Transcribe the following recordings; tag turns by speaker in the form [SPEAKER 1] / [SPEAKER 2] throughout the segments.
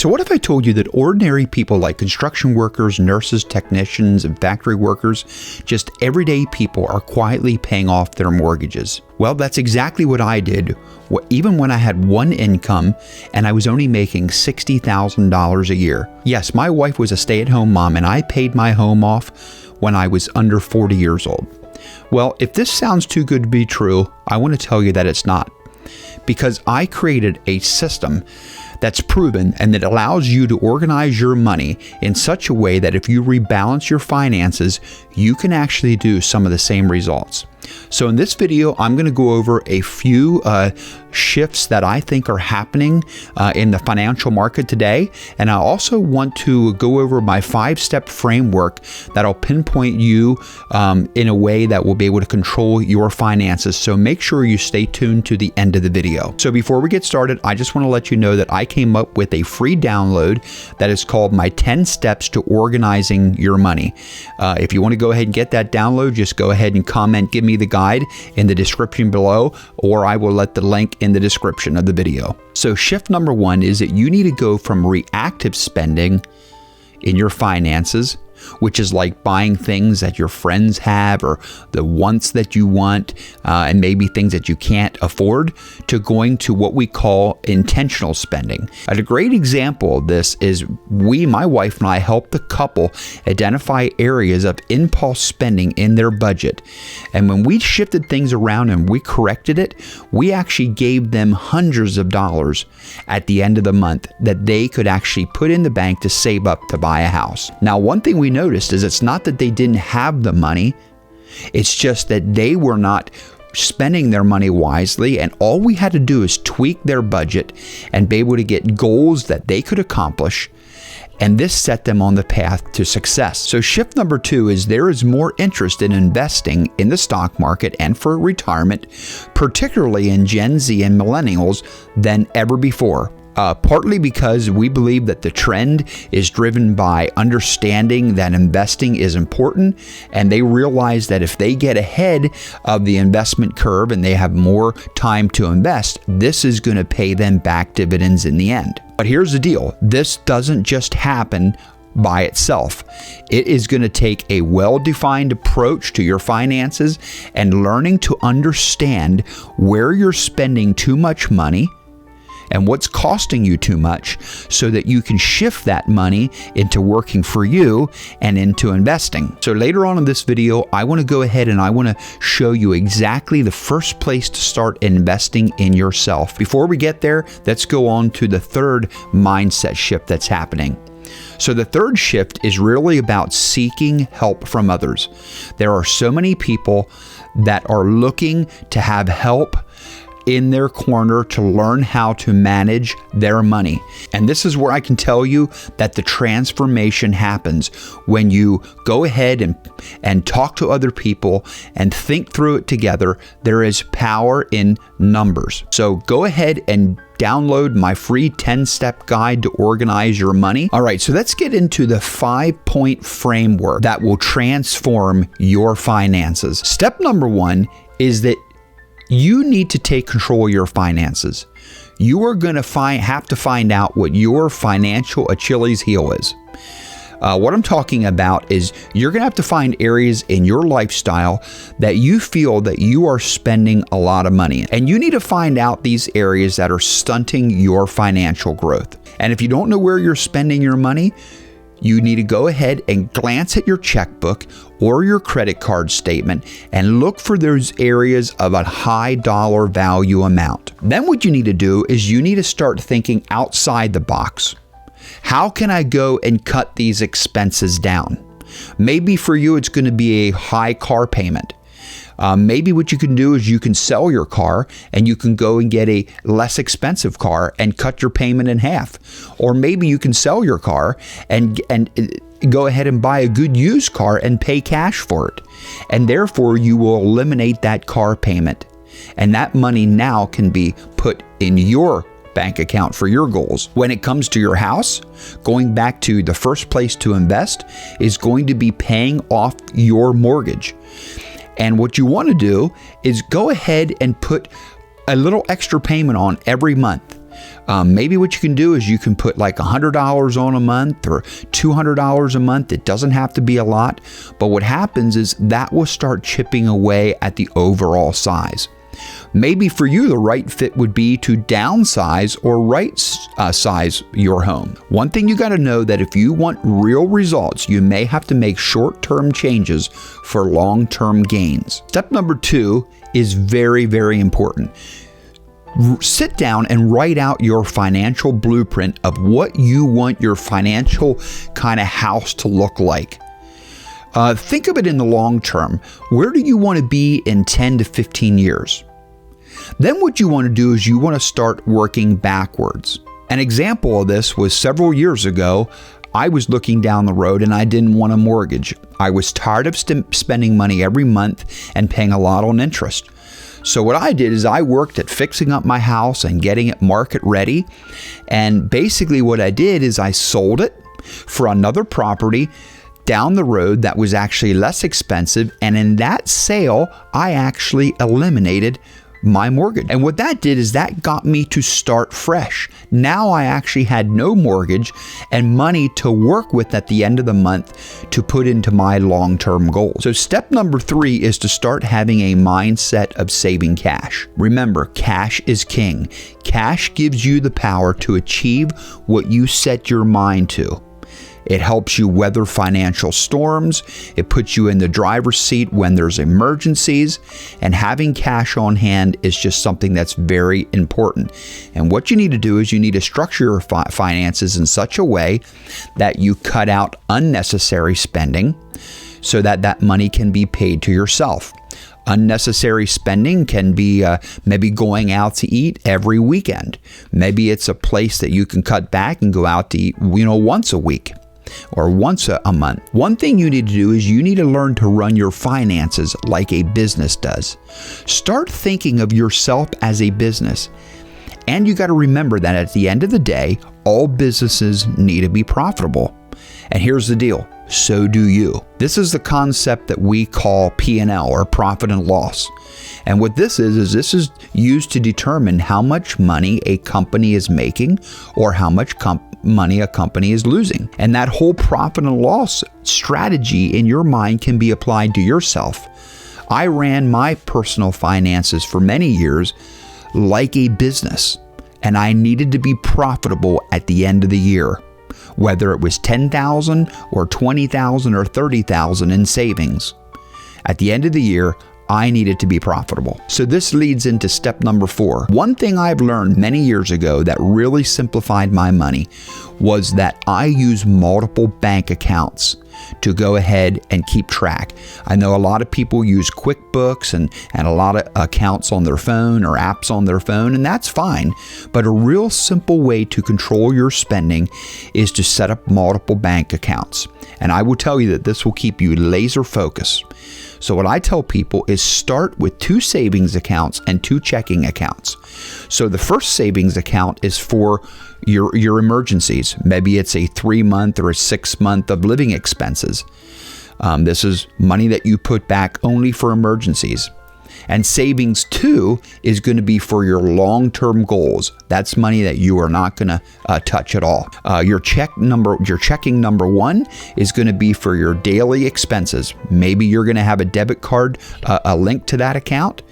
[SPEAKER 1] So what if I told you that ordinary people like construction workers, nurses, technicians, and factory workers, just everyday people, are quietly paying off their mortgages? Well, that's exactly what I did, even when I had one income and I was only making $60,000 a year. Yes, my wife was a stay-at-home mom and I paid my home off when I was under 40 years old. Well, if this sounds too good to be true, I want to tell you that it's not. Because I created a system that's proven and that allows you to organize your money in such a way that if you rebalance your finances, you can actually do some of the same results. So in this video, I'm going to go over a few shifts that I think are happening in the financial market today. And I also want to go over my 5-step framework that'll pinpoint you in a way that will be able to control your finances. So make sure you stay tuned to the end of the video. So before we get started, I just want to let you know that I came up with a free download that is called my 10 Steps to Organizing Your Money. If you want to go ahead and get that download, just go ahead and comment, give me the guide in the description below, or I will let the link in the description of the video. So shift number 1 is that you need to go from reactive spending in your finances, which is like buying things that your friends have or the wants that you want, and maybe things that you can't afford, to going to what we call intentional spending. And a great example of this is my wife and I helped the couple identify areas of impulse spending in their budget. And when we shifted things around and we corrected it, we actually gave them hundreds of dollars at the end of the month that they could actually put in the bank to save up to buy a house. Now, one thing we noticed is it's not that they didn't have the money, it's just that they were not spending their money wisely, and all we had to do is tweak their budget and be able to get goals that they could accomplish, and this set them on the path to success. So shift number 2 is there is more interest in investing in the stock market and for retirement, particularly in Gen Z and millennials, than ever before. Partly because we believe that the trend is driven by understanding that investing is important, and they realize that if they get ahead of the investment curve and they have more time to invest, this is going to pay them back dividends in the end. But here's the deal. This doesn't just happen by itself. It is going to take a well-defined approach to your finances and learning to understand where you're spending too much money and what's costing you too much, so that you can shift that money into working for you and into investing. So later on in this video, I want to go ahead and I want to show you exactly the first place to start investing in yourself. Before we get there, let's go on to the third mindset shift that's happening. So the third shift is really about seeking help from others. There are so many people that are looking to have help in their corner to learn how to manage their money. And this is where I can tell you that the transformation happens when you go ahead and talk to other people and think through it together. There is power in numbers. So go ahead and download my free 10-step guide to organize your money. All right, so let's get into the 5-point framework that will transform your finances. Step number 1 is that you need to take control of your finances. You are going to have to find out what your financial Achilles heel is. What I'm talking about is you're going to have to find areas in your lifestyle that you feel that you are spending a lot of money in. And you need to find out these areas that are stunting your financial growth. And if you don't know where you're spending your money, you need to go ahead and glance at your checkbook or your credit card statement and look for those areas of a high dollar value amount. Then what you need to do is you need to start thinking outside the box. How can I go and cut these expenses down? Maybe for you, it's going to be a high car payment. Maybe what you can do is you can sell your car and you can go and get a less expensive car and cut your payment in half. Or maybe you can sell your car and go ahead and buy a good used car and pay cash for it. And therefore, you will eliminate that car payment. And that money now can be put in your bank account for your goals. When it comes to your house, going back to the first place to invest is going to be paying off your mortgage. And what you want to do is go ahead and put a little extra payment on every month. Maybe what you can do is you can put like $100 on a month or $200 a month. It doesn't have to be a lot, but what happens is that will start chipping away at the overall size. Maybe for you, the right fit would be to downsize or right size your home. One thing you got to know that if you want real results, you may have to make short-term changes for long-term gains. Step number 2 is very, very important. Sit down and write out your financial blueprint of what you want your financial kind of house to look like. Think of it in the long term. Where do you want to be in 10 to 15 years? Then what you want to do is you want to start working backwards. An example of this was several years ago. I was looking down the road and I didn't want a mortgage. I was tired of spending money every month and paying a lot on interest. So what I did is I worked at fixing up my house and getting it market ready. And basically what I did is I sold it for another property down the road that was actually less expensive. And in that sale, I actually eliminated my mortgage. And what that did is that got me to start fresh. Now I actually had no mortgage and money to work with at the end of the month to put into my long-term goals. So step number 3 is to start having a mindset of saving cash. Remember, cash is king. Cash gives you the power to achieve what you set your mind to. It helps you weather financial storms. It puts you in the driver's seat when there's emergencies. And having cash on hand is just something that's very important. And what you need to do is you need to structure your finances in such a way that you cut out unnecessary spending so that that money can be paid to yourself. Unnecessary spending can be maybe going out to eat every weekend. Maybe it's a place that you can cut back and go out to eat, once a week or once a month. One thing you need to do is you need to learn to run your finances like a business does. Start thinking of yourself as a business. And you got to remember that at the end of the day, all businesses need to be profitable. And here's the deal. So do you. This is the concept that we call P&L, or profit and loss. And what this is this is used to determine how much money a company is making or how much money a company is losing. And that whole profit and loss strategy in your mind can be applied to yourself. I ran my personal finances for many years like a business, and I needed to be profitable at the end of the year. Whether it was $10,000 or $20,000 or $30,000 in savings. At the end of the year, I needed to be profitable. So this leads into step number 4. One thing I've learned many years ago that really simplified my money was that I use multiple bank accounts to go ahead and keep track. I know a lot of people use QuickBooks and a lot of accounts on their phone or apps on their phone, and that's fine. But a real simple way to control your spending is to set up multiple bank accounts. And I will tell you that this will keep you laser focused. So what I tell people is start with 2 savings accounts and 2 checking accounts. So the first savings account is for your emergencies. Maybe it's a 3-month or a 6-month of living expenses. This is money that you put back only for emergencies. And savings 2 is going to be for your long-term goals. That's money that you are not going to touch at all. Your checking number 1 is going to be for your daily expenses. Maybe you're going to have a debit card, a link to that account,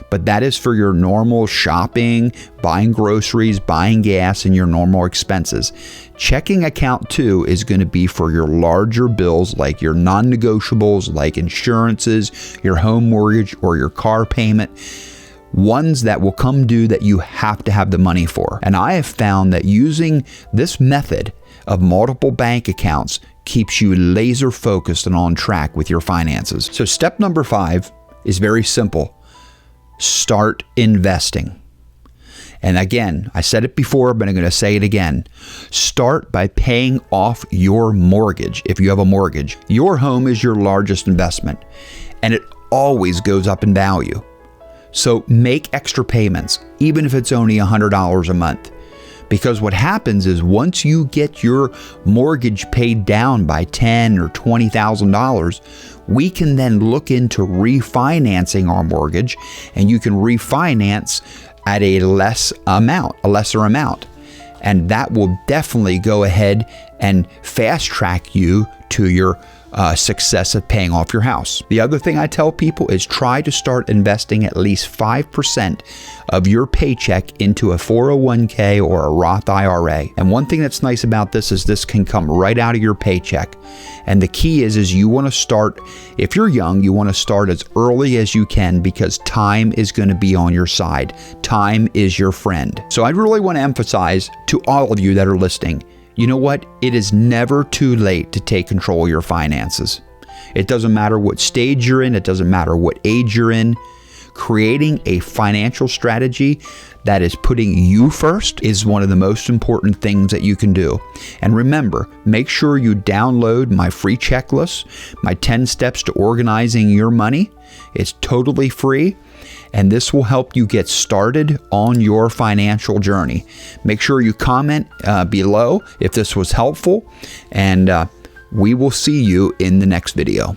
[SPEAKER 1] but that is for your normal shopping, buying groceries, buying gas, and your normal expenses. Checking account 2 is going to be for your larger bills like your non-negotiables, like insurances, your home mortgage, or your car payment. Ones that will come due that you have to have the money for. And I have found that using this method of multiple bank accounts keeps you laser focused and on track with your finances. So step number 5 is very simple. Start investing. And again, I said it before, but I'm going to say it again. Start by paying off your mortgage. If you have a mortgage, your home is your largest investment, and it always goes up in value. So make extra payments, even if it's only $100 a month. Because what happens is once you get your mortgage paid down by $10,000 or $20,000, we can then look into refinancing our mortgage, and you can refinance at a lesser amount. And that will definitely go ahead and fast track you to your success of paying off your house. The other thing I tell people is try to start investing at least 5% of your paycheck into a 401k or a Roth IRA. And one thing that's nice about this is this can come right out of your paycheck. And the key is you want to start, if you're young, you want to start as early as you can, because time is going to be on your side. Time is your friend. So I really want to emphasize to all of you that are listening, you know what? It is never too late to take control of your finances. It doesn't matter what stage you're in. It doesn't matter what age you're in. Creating a financial strategy that is putting you first is one of the most important things that you can do. And remember, make sure you download my free checklist, my 10 steps to organizing your money. It's totally free. And this will help you get started on your financial journey. Make sure you comment below if this was helpful, and we will see you in the next video.